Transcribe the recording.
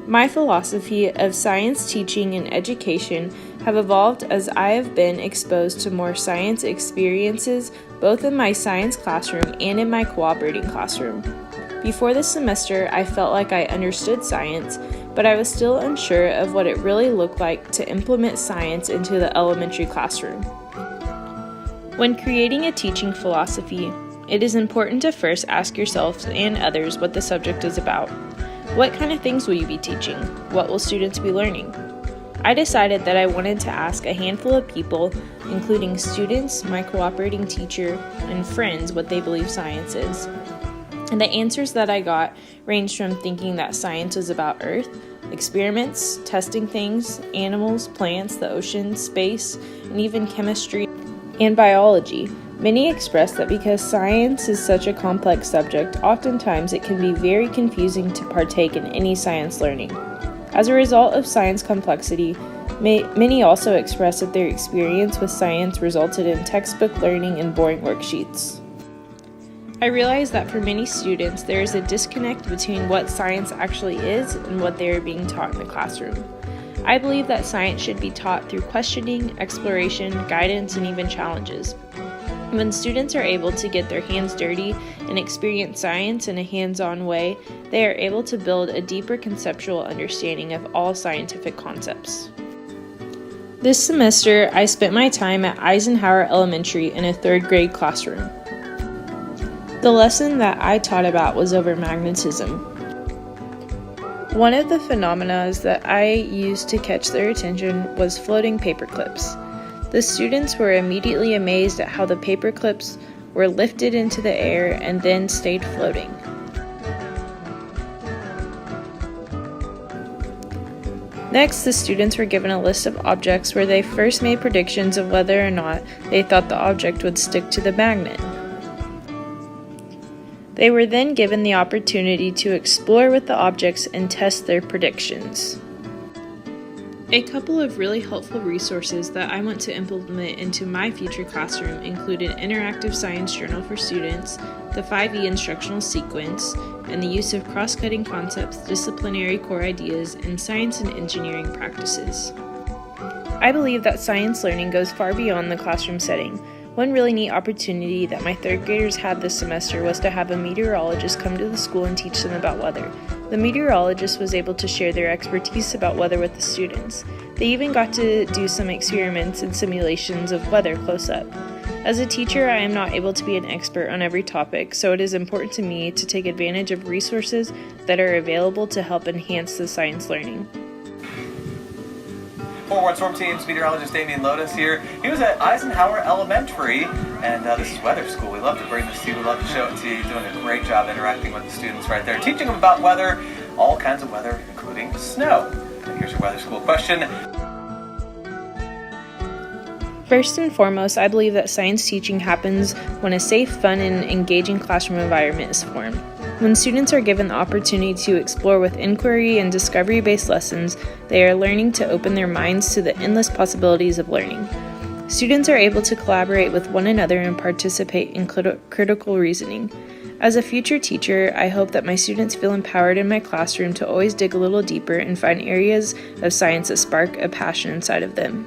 My philosophy of science teaching and education have evolved as I have been exposed to more science experiences both in my science classroom and in my cooperating classroom. Before this semester, I felt like I understood science, but I was still unsure of what it really looked like to implement science into the elementary classroom. When creating a teaching philosophy, it is important to first ask yourself and others what the subject is about. What kind of things will you be teaching? What will students be learning? I decided that I wanted to ask a handful of people, including students, my cooperating teacher, and friends, what they believe science is. And the answers that I got ranged from thinking that science was about Earth, experiments, testing things, animals, plants, the ocean, space, and even chemistry and biology. Many express that because science is such a complex subject, oftentimes it can be very confusing to partake in any science learning. As a result of science complexity, many also express that their experience with science resulted in textbook learning and boring worksheets. I realize that for many students, there is a disconnect between what science actually is and what they are being taught in the classroom. I believe that science should be taught through questioning, exploration, guidance, and even challenges. When students are able to get their hands dirty and experience science in a hands-on way, they are able to build a deeper conceptual understanding of all scientific concepts. This semester, I spent my time at Eisenhower Elementary in a 3rd grade classroom. The lesson that I taught about was over magnetism. One of the phenomena that I used to catch their attention was floating paper clips. The students were immediately amazed at how the paper clips were lifted into the air and then stayed floating. Next, the students were given a list of objects where they first made predictions of whether or not they thought the object would stick to the magnet. They were then given the opportunity to explore with the objects and test their predictions. A couple of really helpful resources that I want to implement into my future classroom include an interactive science journal for students, the 5E instructional sequence, and the use of cross-cutting concepts, disciplinary core ideas, and science and engineering practices. I believe that science learning goes far beyond the classroom setting. One really neat opportunity that my 3rd graders had this semester was to have a meteorologist come to the school and teach them about weather. The meteorologist was able to share their expertise about weather with the students. They even got to do some experiments and simulations of weather close up. As a teacher, I am not able to be an expert on every topic, so it is important to me to take advantage of resources that are available to help enhance the science learning. Forward Storm Team's meteorologist Damian Lotus here. He was at Eisenhower Elementary, and this is weather school. We love to bring this to you. We love to show it to you. Doing a great job interacting with the students right there, teaching them about weather, all kinds of weather, including snow. And here's your weather school question. First and foremost, I believe that science teaching happens when a safe, fun, and engaging classroom environment is formed. When students are given the opportunity to explore with inquiry and discovery-based lessons, they are learning to open their minds to the endless possibilities of learning. Students are able to collaborate with one another and participate in critical reasoning. As a future teacher, I hope that my students feel empowered in my classroom to always dig a little deeper and find areas of science that spark a passion inside of them.